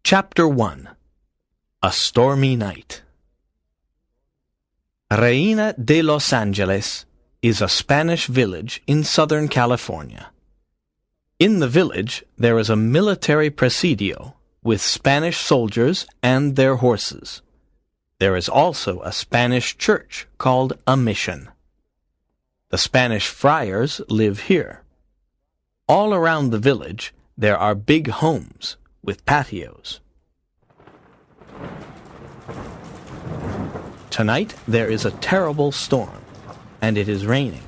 Chapter 1. A Stormy Night. Reina de Los Angeles is a Spanish village in Southern California. In the village, there is a military presidio with Spanish soldiers and their horses. There is also a Spanish church called a mission. The Spanish friars live here. All around the village, there are big homes with patios. Tonight there is a terrible storm, and it is raining.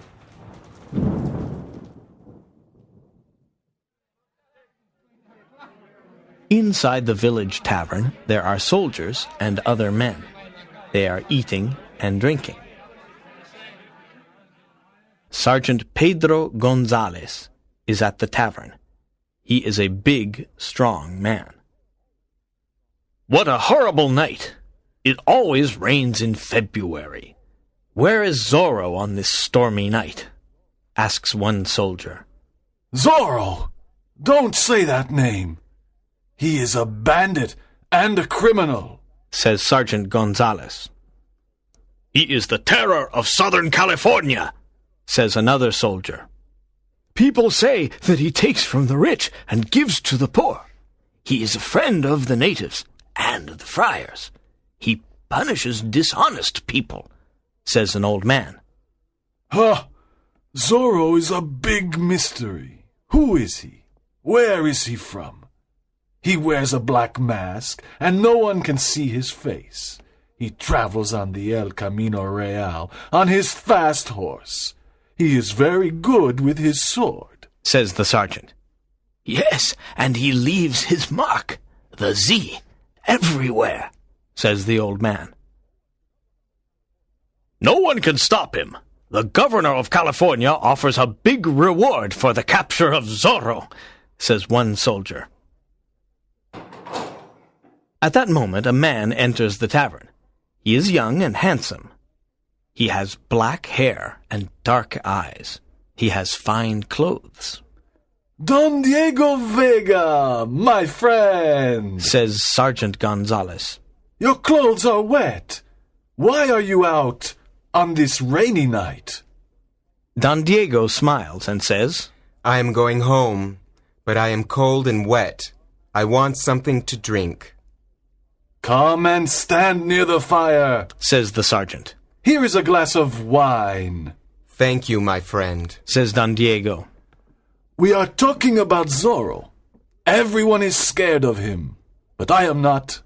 Inside the village tavern, there are soldiers and other men. They are eating and drinking. Sergeant Pedro Gonzalez is at the tavern. He is a big, strong man. "What a horrible night! It always rains in February. Where is Zorro on this stormy night?" asks one soldier. "Zorro! Don't say that name. He is a bandit and a criminal," says Sergeant Gonzalez. "He is the terror of Southern California," says another soldier. "People say that he takes from the rich and gives to the poor. He is a friend of the natives and the friars. He punishes dishonest people," says an old man. "Huh! Zorro is a big mystery. Who is he? Where is he from? He wears a black mask, and no one can see his face. He travels on the El Camino Real on his fast horse. He is very good with his sword," says the sergeant. "Yes, and he leaves his mark, the Z, everywhere," says the old man. "No one can stop him. The governor of California offers a big reward for the capture of Zorro," says one soldier. At that moment, a man enters the tavern. He is young and handsome. He has black hair and dark eyes. He has fine clothes. "Don Diego Vega, my friend," says Sergeant Gonzalez. "Your clothes are wet. Why are you out on this rainy night?" Don Diego smiles and says, "I am going home, but I am cold and wet. I want something to drink." "Come and stand near the fire," says the sergeant. "Here is a glass of wine." "Thank you, my friend," says Don Diego. "We are talking about Zorro. Everyone is scared of him, but I am not.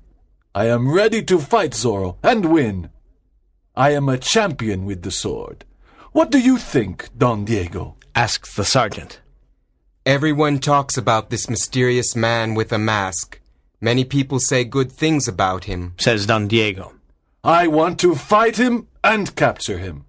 I am ready to fight Zorro and win. I am a champion with the sword. What do you think, Don Diego?" asks the sergeant. "Everyone talks about this mysterious man with a mask. Many people say good things about him," says Don Diego. "I want to fight him and capture him.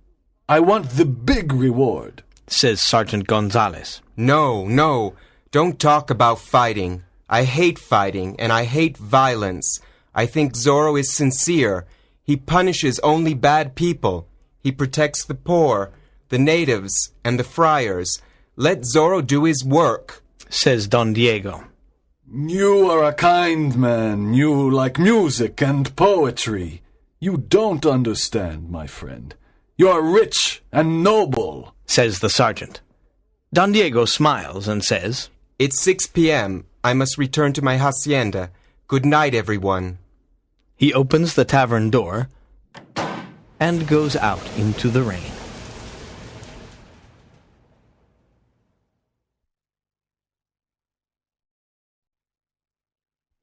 I want the big reward," says Sergeant Gonzalez. No, don't talk about fighting. I hate fighting, and I hate violence. I think Zorro is sincere. He punishes only bad people. He protects the poor, the natives, and the friars. Let Zorro do his work," says Don Diego. "You are a kind man. You like music and poetry. You don't understand, my friend. You are rich and noble," says the sergeant. Don Diego smiles and says, "It's 6 p.m. I must return to my hacienda. Good night, everyone." He opens the tavern door and goes out into the rain.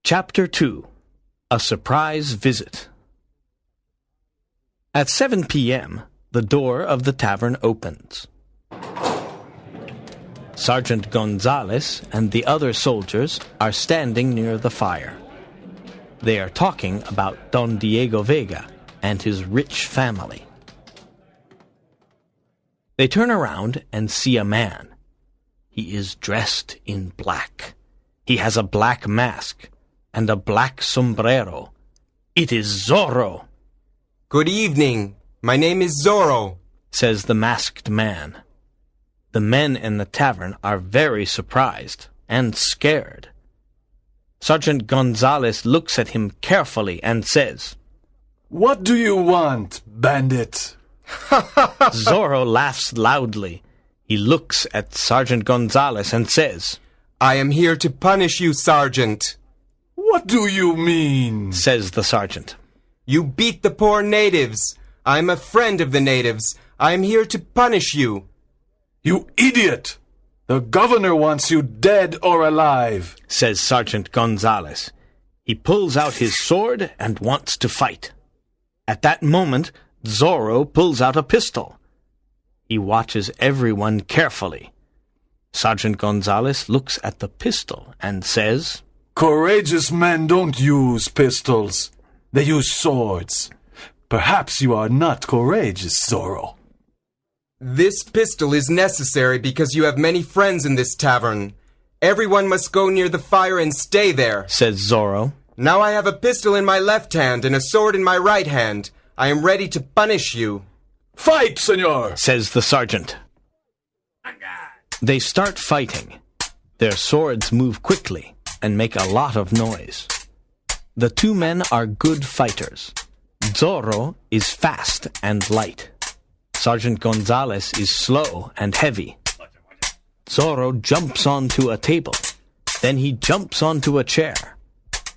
Chapter 2. A Surprise Visit. At 7 p.m., the door of the tavern opens. Sergeant Gonzalez and the other soldiers are standing near the fire. They are talking about Don Diego Vega and his rich family. They turn around and see a man. He is dressed in black. He has a black mask and a black sombrero. It is Zorro. "Good evening. My name is Zorro," says the masked man. The men in the tavern are very surprised and scared. Sergeant Gonzalez looks at him carefully and says, "What do you want, bandit?" Zorro laughs loudly. He looks at Sergeant Gonzalez and says, "I am here to punish you, Sergeant." "What do you mean?" says the sergeant. "You beat the poor natives. I am a friend of the natives. I am here to punish you." "You idiot! The governor wants you dead or alive," says Sergeant Gonzalez. He pulls out his sword and wants to fight. At that moment, Zorro pulls out a pistol. He watches everyone carefully. Sergeant Gonzalez looks at the pistol and says, "Courageous men don't use pistols. They use swords. Perhaps you are not courageous, Zorro." "This pistol is necessary because you have many friends in this tavern. Everyone must go near the fire and stay there," says Zorro. "Now I have a pistol in my left hand and a sword in my right hand. I am ready to punish you." "Fight, senor," says the sergeant. They start fighting. Their swords move quickly and make a lot of noise. The two men are good fighters. Zorro is fast and light. Sergeant Gonzalez is slow and heavy. Zorro jumps onto a table. Then he jumps onto a chair.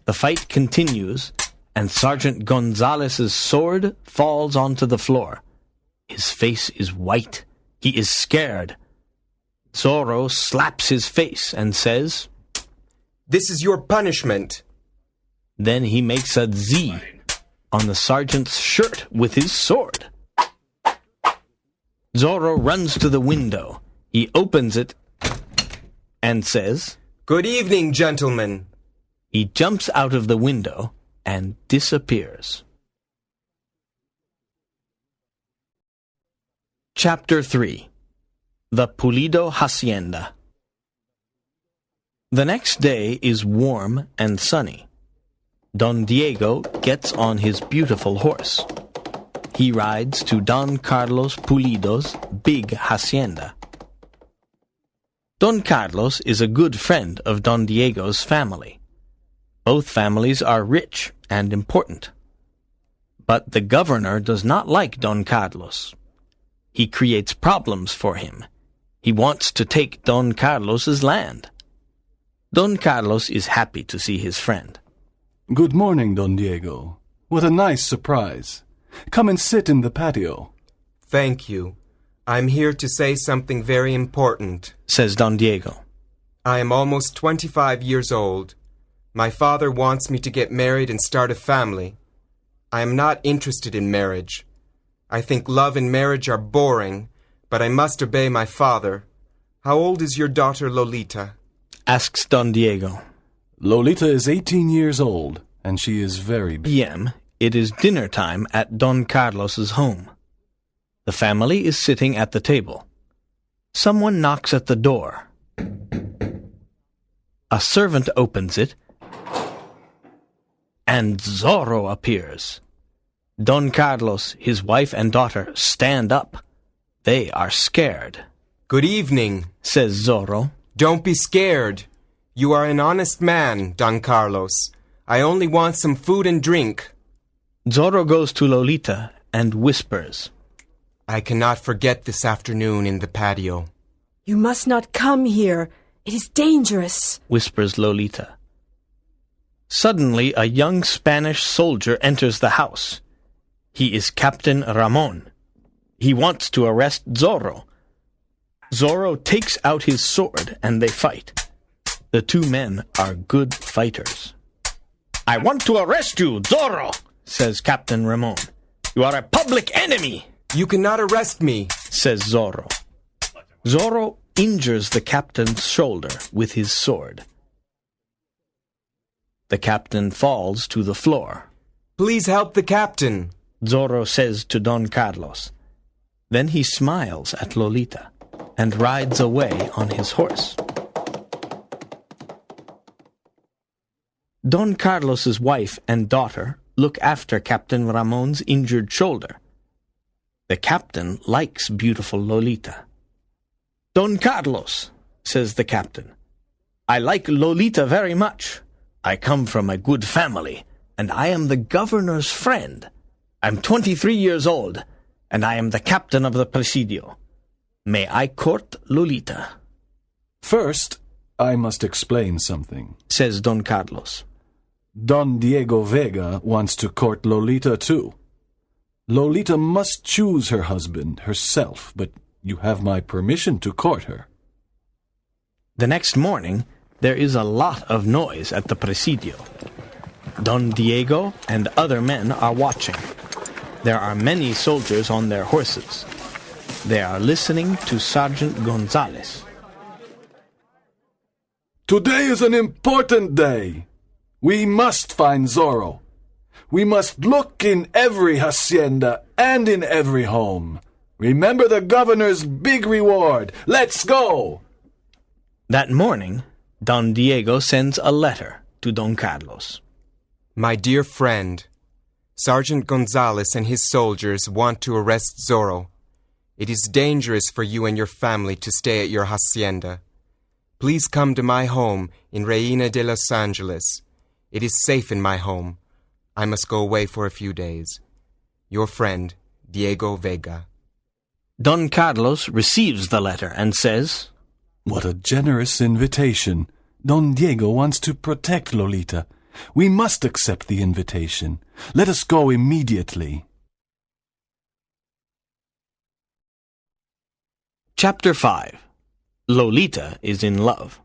The fight continues, and Sergeant Gonzalez's sword falls onto the floor. His face is white. He is scared. Zorro slaps his face and says, "This is your punishment." Then he makes a Z on the sergeant's shirt with his sword. Zorro runs to the window. He opens it and says, "Good evening, gentlemen." He jumps out of the window and disappears. Chapter 3. The Pulido Hacienda. The next day is warm and sunny. Don Diego gets on his beautiful horse. He rides to Don Carlos Pulido's big hacienda. Don Carlos is a good friend of Don Diego's family. Both families are rich and important. But the governor does not like Don Carlos. He creates problems for him. He wants to take Don Carlos's land. Don Carlos is happy to see his friend. "Good morning, Don Diego. What a nice surprise. Come and sit in the patio." "Thank you. I'm here to say something very important," says Don Diego. "I am almost 25 years old. My father wants me to get married and start a family. I am not interested in marriage. I think love and marriage are boring, but I must obey my father. How old is your daughter Lolita?" asks Don Diego. "Lolita is 18 years old, and she is very p.m. It is dinner time at Don Carlos's home. The family is sitting at the table. Someone knocks at the door. A servant opens it, and Zorro appears. Don Carlos, his wife and daughter stand up. They are scared. "Good evening," says Zorro. "Don't be scared. You are an honest man, Don Carlos. I only want some food and drink." Zorro goes to Lolita and whispers, "I cannot forget this afternoon in the patio." "You must not come here. It is dangerous," whispers Lolita. Suddenly, a young Spanish soldier enters the house. He is Captain Ramon. He wants to arrest Zorro. Zorro takes out his sword and they fight. The two men are good fighters. "I want to arrest you, Zorro," says Captain Ramon. "You are a public enemy." "You cannot arrest me," says Zorro. Zorro injures the captain's shoulder with his sword. The captain falls to the floor. "Please help the captain," Zorro says to Don Carlos. Then he smiles at Lolita and rides away on his horse. Don Carlos's wife and daughter look after Captain Ramon's injured shoulder. The captain likes beautiful Lolita. "Don Carlos," says the captain, "I like Lolita very much. I come from a good family, and I am the governor's friend. I'm 23 years old, and I am the captain of the Presidio. May I court Lolita? First, I must explain something, says Don Carlos. Don Diego Vega wants to court Lolita too. Lolita must choose her husband herself, but you have my permission to court her. The next morning, there is a lot of noise at the Presidio. Don Diego and other men are watching. There are many soldiers on their horses. They are listening to Sergeant Gonzalez. Today is an important day. We must find Zorro. We must look in every hacienda and in every home. Remember the governor's big reward. Let's go! That morning, Don Diego sends a letter to Don Carlos. My dear friend, Sergeant Gonzalez and his soldiers want to arrest Zorro. It is dangerous for you and your family to stay at your hacienda. Please come to my home in Reina de Los Angeles. It is safe in my home. I must go away for a few days. Your friend, Diego Vega. Don Carlos receives the letter and says, What a generous invitation. Don Diego wants to protect Lolita. We must accept the invitation. Let us go immediately. Chapter 5. Lolita is in love.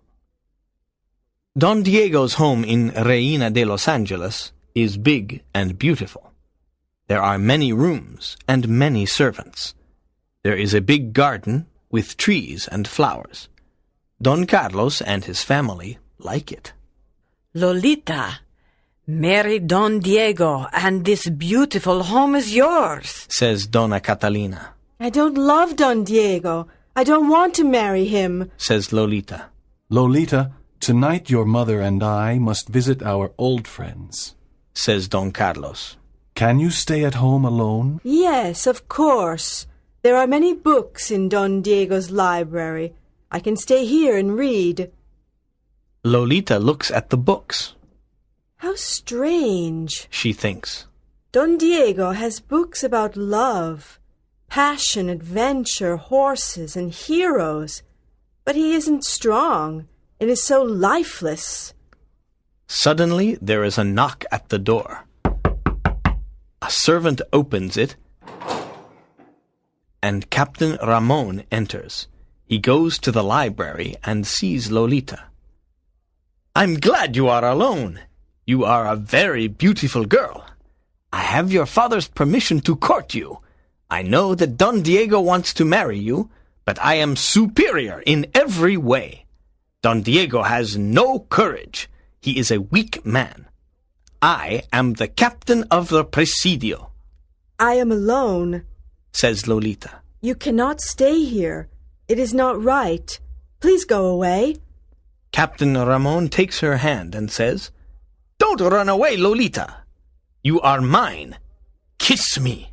Don Diego's home in Reina de Los Angeles is big and beautiful. There are many rooms and many servants. There is a big garden with trees and flowers. Don Carlos and his family like it. Lolita, marry Don Diego, and this beautiful home is yours, says Dona Catalina. I don't love Don Diego. I don't want to marry him, says Lolita. Lolita, tonight your mother and I must visit our old friends, says Don Carlos. Can you stay at home alone? Yes, of course. There are many books in Don Diego's library. I can stay here and read. Lolita looks at the books. How strange, she thinks. Don Diego has books about love, passion, adventure, horses, and heroes. But he isn't strong and is so lifeless. Suddenly, there is a knock at the door. A servant opens it, and Captain Ramon enters. He goes to the library and sees Lolita. I'm glad you are alone. You are a very beautiful girl. I have your father's permission to court you. I know that Don Diego wants to marry you, but I am superior in every way. Don Diego has no courage. He is a weak man. I am the captain of the Presidio. I am alone, says Lolita. You cannot stay here. It is not right. Please go away. Captain Ramon takes her hand and says, Don't run away, Lolita. You are mine. Kiss me.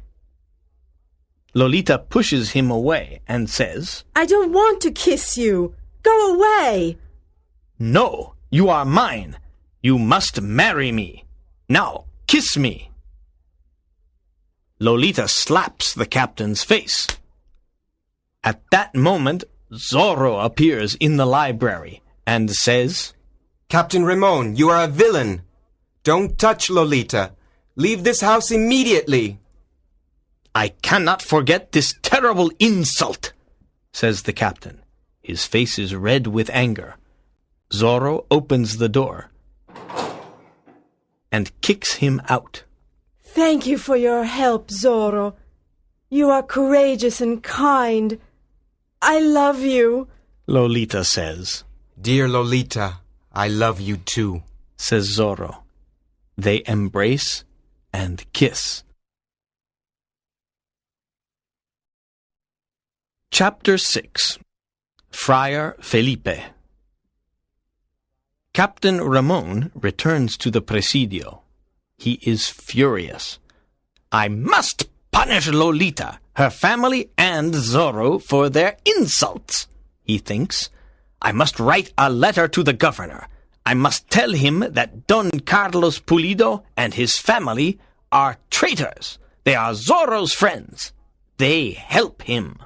Lolita pushes him away and says, I don't want to kiss you. Go away. No, you are mine. You must marry me. Now, kiss me. Lolita slaps the captain's face. At that moment, Zorro appears in the library and says, Captain Ramon, you are a villain. Don't touch Lolita. Leave this house immediately. I cannot forget this terrible insult, says the captain. His face is red with anger. Zorro opens the door and kicks him out. Thank you for your help, Zorro. You are courageous and kind. I love you, Lolita says. Dear Lolita, I love you too, says Zorro. They embrace and kiss. Chapter 6. Friar Felipe. Captain Ramon returns to the Presidio. He is furious. I must punish Lolita, her family, and Zorro for their insults, he thinks. I must write a letter to the governor. I must tell him that Don Carlos Pulido and his family are traitors. They are Zorro's friends. They help him.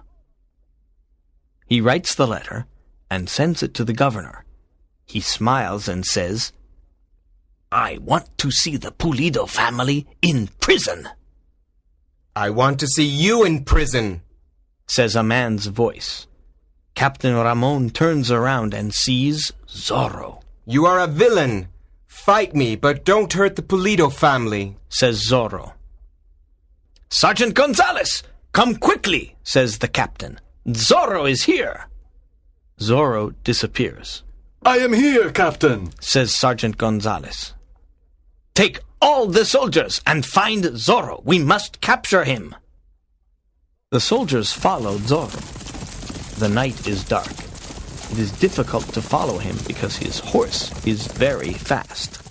He writes the letter and sends it to the governor. He smiles and says, I want to see the Pulido family in prison. I want to see you in prison, says a man's voice. Captain Ramon turns around and sees Zorro. You are a villain. Fight me, but don't hurt the Pulido family, says Zorro. Sergeant Gonzalez, come quickly, says the captain. Zorro is here. Zorro disappears. I am here, Captain, says Sergeant Gonzalez. Take all the soldiers and find Zorro. We must capture him. The soldiers follow Zorro. The night is dark. It is difficult to follow him because his horse is very fast.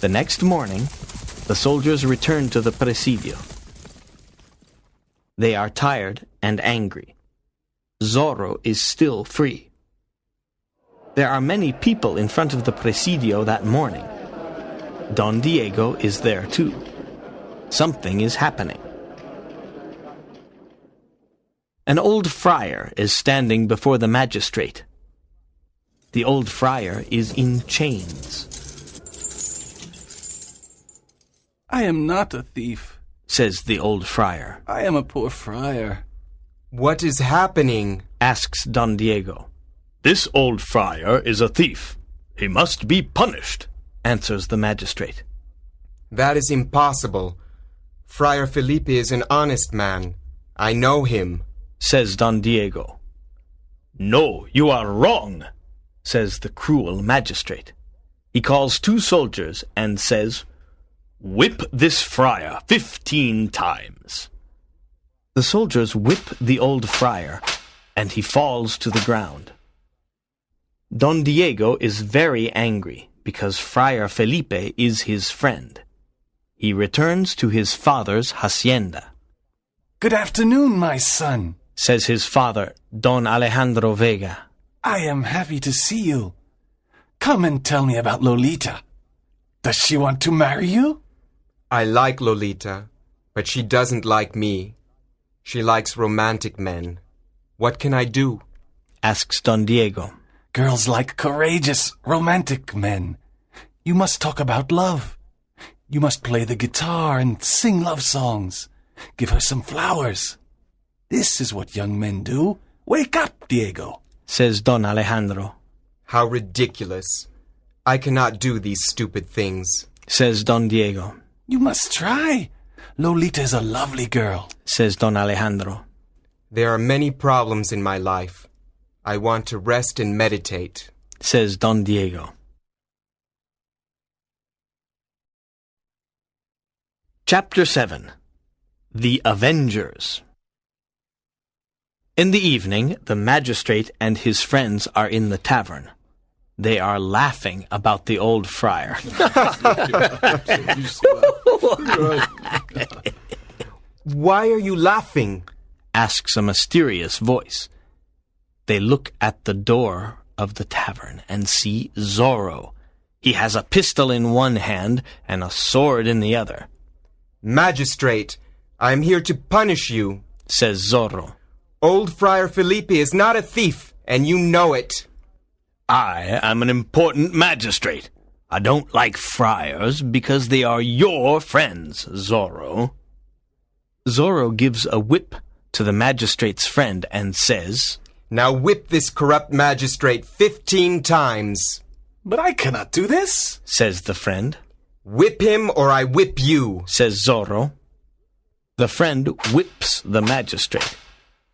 The next morning, the soldiers return to the presidio. They are tired and angry. Zorro is still free. There are many people in front of the presidio that morning. Don Diego is there too. Something is happening. An old friar is standing before the magistrate. The old friar is in chains. I am not a thief, says the old friar. I am a poor friar. What is happening? Asks Don Diego. This old friar is a thief. He must be punished, answers the magistrate. That is impossible. Friar Felipe is an honest man. I know him, says Don Diego. No, you are wrong, says the cruel magistrate. He calls 2 soldiers and says, Whip this friar 15 times. The soldiers whip the old friar, and he falls to the ground. Don Diego is very angry because Friar Felipe is his friend. He returns to his father's hacienda. Good afternoon, my son, says his father, Don Alejandro Vega. I am happy to see you. Come and tell me about Lolita. Does she want to marry you? I like Lolita, but she doesn't like me. She likes romantic men. What can I do? Asks Don Diego. Girls like courageous, romantic men. You must talk about love. You must play the guitar and sing love songs. Give her some flowers. This is what young men do. Wake up, Diego, says Don Alejandro. How ridiculous. I cannot do these stupid things, says Don Diego. You must try. Lolita is a lovely girl, says Don Alejandro. There are many problems in my life. I want to rest and meditate, says Don Diego. Chapter 7. The Avengers. In the evening, the magistrate and his friends are in the tavern. They are laughing about the old friar. Why are you laughing? Asks a mysterious voice. They look at the door of the tavern and see Zorro. He has a pistol in one hand and a sword in the other. Magistrate, I am here to punish you, says Zorro. Old Friar Felipe is not a thief, and you know it. I am an important magistrate. I don't like friars because they are your friends, Zorro. Zorro gives a whip to the magistrate's friend and says, Now whip this corrupt magistrate 15 times. But I cannot do this, says the friend. Whip him or I whip you, says Zorro. The friend whips the magistrate.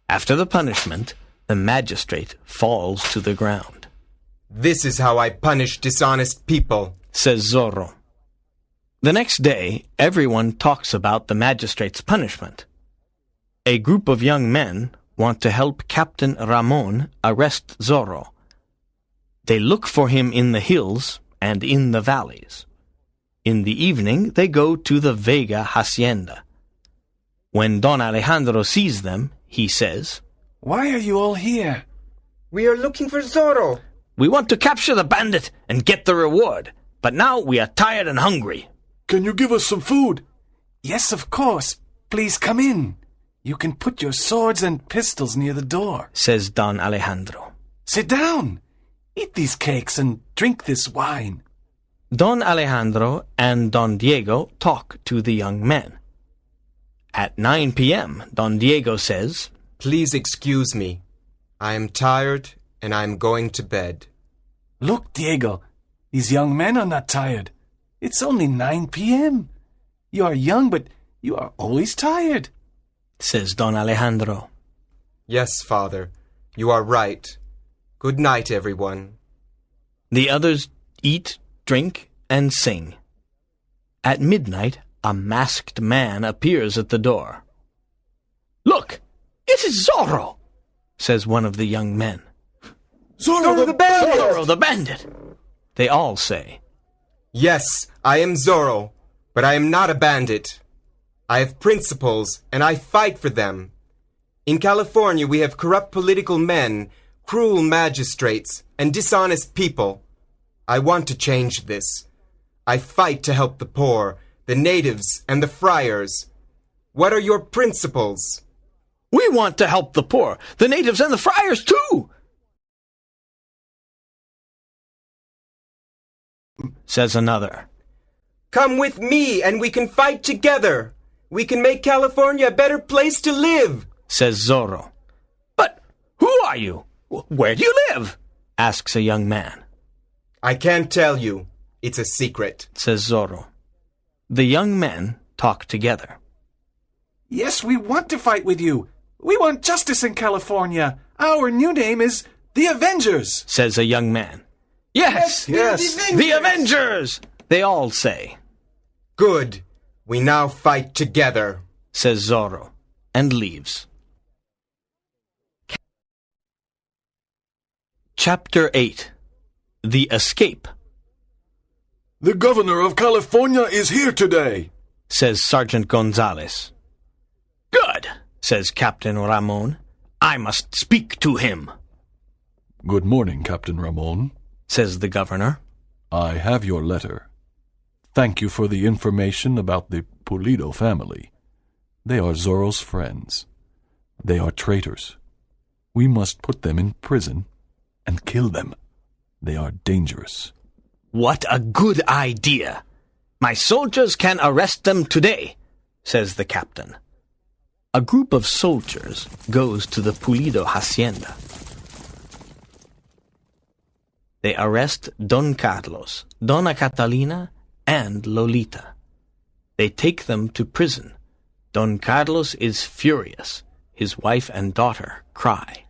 After the punishment, the magistrate falls to the ground. This is how I punish dishonest people, says Zorro. The next day, everyone talks about the magistrate's punishment. A group of young men want to help Captain Ramon arrest Zorro. They look for him in the hills and in the valleys. In the evening, they go to the Vega Hacienda. When Don Alejandro sees them, he says, Why are you all here? We are looking for Zorro. We want to capture the bandit and get the reward, but now we are tired and hungry. Can you give us some food? Yes, of course. Please come in. You can put your swords and pistols near the door, says Don Alejandro. Sit down. Eat these cakes and drink this wine. Don Alejandro and Don Diego talk to the young men. At 9 p.m., Don Diego says, Please excuse me. I am tired and I am going to bed. Look, Diego, these young men are not tired. It's only 9 p.m. You are young, but you are always tired, says Don Alejandro. Yes, Father, you are right. Good night, everyone. The others eat, drink, and sing. At midnight, a masked man appears at the door. Look, it is Zorro, says one of the young men. Zorro the bandit! Zorro the bandit, they all say. Yes, I am Zorro, but I am not a bandit. I have principles, and I fight for them. In California, we have corrupt political men, cruel magistrates, and dishonest people. I want to change this. I fight to help the poor, the natives, and the friars. What are your principles? We want to help the poor, the natives, and the friars too, says another. Come with me and we can fight together. We can make California a better place to live, says Zorro. But who are you? Where do you live? Asks a young man. I can't tell you. It's a secret, says Zorro. The young men talk together. Yes, we want to fight with you. We want justice in California. Our new name is the Avengers, says a young man. Yes, the Avengers, they all say. Good. We now fight together, says Zorro, and leaves. Chapter 8. The Escape. The governor of California is here today, says Sergeant Gonzalez. Good, says Captain Ramon. I must speak to him. Good morning, Captain Ramon, says the governor. I have your letter. Thank you for the information about the Pulido family. They are Zorro's friends. They are traitors. We must put them in prison and kill them. They are dangerous. What a good idea! My soldiers can arrest them today, says the captain. A group of soldiers goes to the Pulido Hacienda. They arrest Don Carlos, Donna Catalina, and Lolita. They take them to prison. Don Carlos is furious. His wife and daughter cry.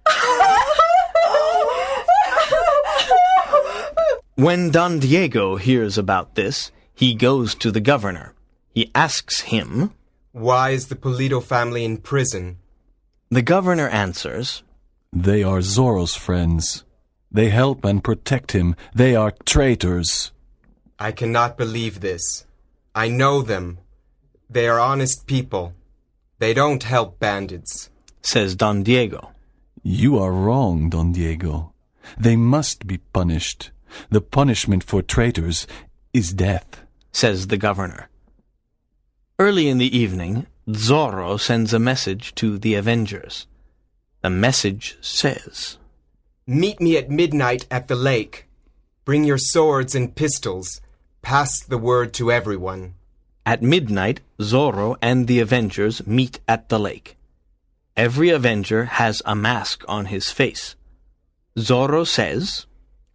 When Don Diego hears about this, he goes to the governor. He asks him, Why is the Pulido family in prison? The governor answers, They are Zorro's friends. They help and protect him. They are traitors. I cannot believe this. I know them. They are honest people. They don't help bandits, says Don Diego. You are wrong, Don Diego. They must be punished. The punishment for traitors is death, says the governor. Early in the evening, Zorro sends a message to the Avengers. The message says, Meet me at midnight at the lake. Bring your swords and pistols. Pass the word to everyone. At midnight, Zorro and the Avengers meet at the lake. Every Avenger has a mask on his face. Zorro says,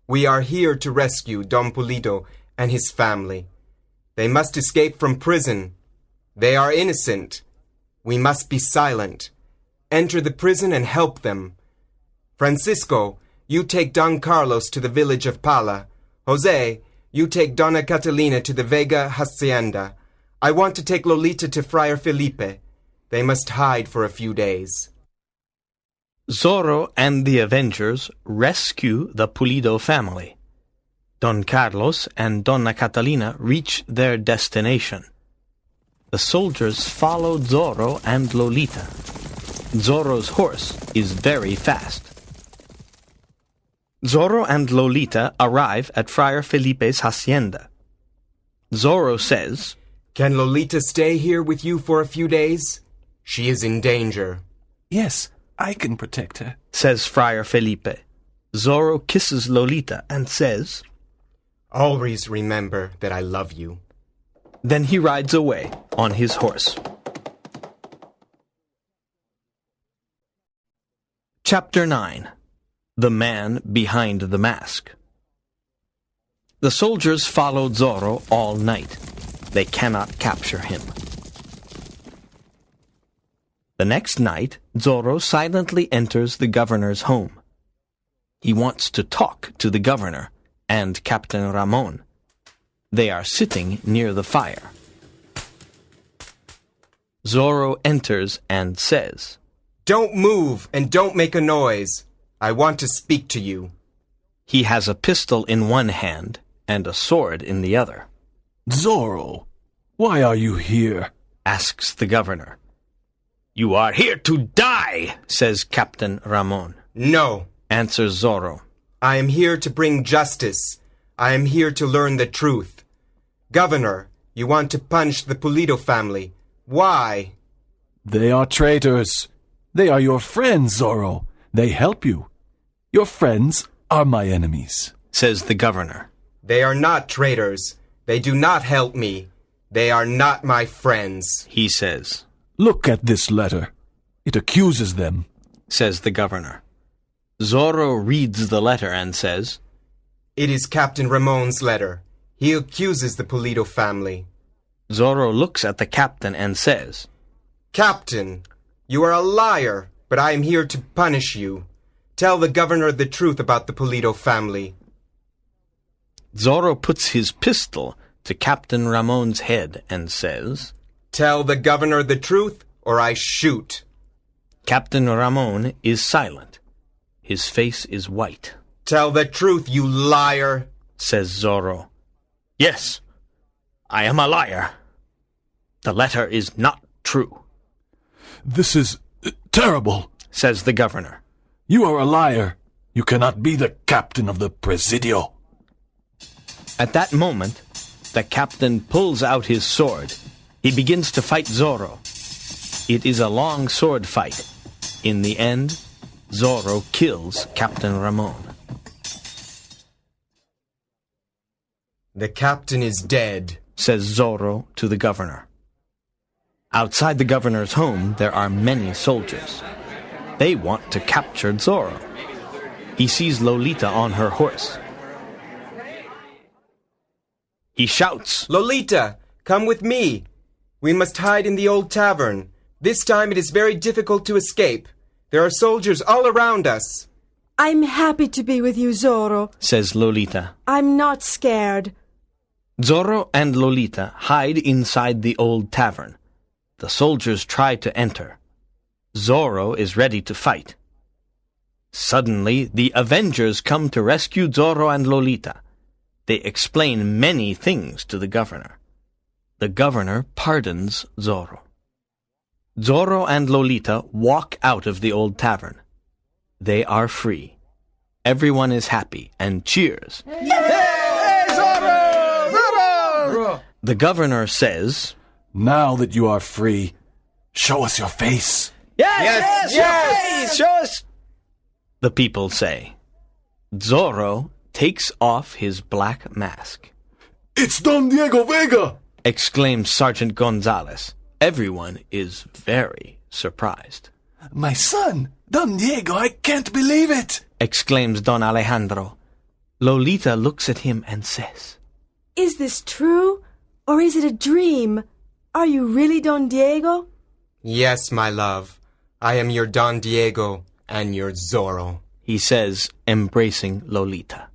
We are here to rescue Don Pulido and his family. They must escape from prison. They are innocent. We must be silent. Enter the prison and help them. Francisco, you take Don Carlos to the village of Pala. Jose, you take Donna Catalina to the Vega Hacienda. I want to take Lolita to Friar Felipe. They must hide for a few days. Zorro and the Avengers rescue the Pulido family. Don Carlos and Donna Catalina reach their destination. The soldiers follow Zorro and Lolita. Zorro's horse is very fast. Zorro and Lolita arrive at Friar Felipe's hacienda. Zorro says, Can Lolita stay here with you for a few days? She is in danger. Yes, I can protect her, says Friar Felipe. Zorro kisses Lolita and says, Always remember that I love you. Then he rides away on his horse. Chapter 9. The Man Behind the Mask. The soldiers followed Zorro all night. They cannot capture him. The next night, Zorro silently enters the governor's home. He wants to talk to the governor and Captain Ramon. They are sitting near the fire. Zorro enters and says, Don't move and don't make a noise. I want to speak to you. He has a pistol in one hand and a sword in the other. Zorro, why are you here? Asks the governor. You are here to die, says Captain Ramon. No, answers Zorro. I am here to bring justice. I am here to learn the truth. Governor, you want to punish the Pulido family. Why? They are traitors. They are your friends, Zorro. They help you. Your friends are my enemies, says the governor. They are not traitors. They do not help me. They are not my friends, he says. Look at this letter. It accuses them, says the governor. Zorro reads the letter and says, It is Captain Ramon's letter. He accuses the Pulido family. Zorro looks at the captain and says, Captain, you are a liar, but I am here to punish you. Tell the governor the truth about the Pulido family. Zorro puts his pistol to Captain Ramon's head and says, Tell the governor the truth, or I shoot. Captain Ramon is silent. His face is white. Tell the truth, you liar, says Zorro. Yes, I am a liar. The letter is not true. This is terrible, says the governor. You are a liar. You cannot be the captain of the Presidio. At that moment, the captain pulls out his sword. He begins to fight Zorro. It is a long sword fight. In the end, Zorro kills Captain Ramon. The captain is dead, says Zorro to the governor. Outside the governor's home, there are many soldiers. They want to capture Zorro. He sees Lolita on her horse. He shouts, Lolita, come with me. We must hide in the old tavern. This time it is very difficult to escape. There are soldiers all around us. I'm happy to be with you, Zorro, says Lolita. I'm not scared. Zorro and Lolita hide inside the old tavern. The soldiers try to enter. Zorro is ready to fight. Suddenly, the Avengers come to rescue Zorro and Lolita. They explain many things to the governor. The governor pardons Zorro. Zorro and Lolita walk out of the old tavern. They are free. Everyone is happy and cheers. Hey, Zorro! Zorro! The governor says, Now that you are free, show us your face. Yes! Show us! The people say. Zorro takes off his black mask. It's Don Diego Vega! Exclaims Sergeant Gonzalez. Everyone is very surprised. My son, Don Diego, I can't believe it! Exclaims Don Alejandro. Lolita looks at him and says, Is this true, or is it a dream? Are you really Don Diego? Yes, my love. I am your Don Diego and your Zorro, he says, embracing Lolita.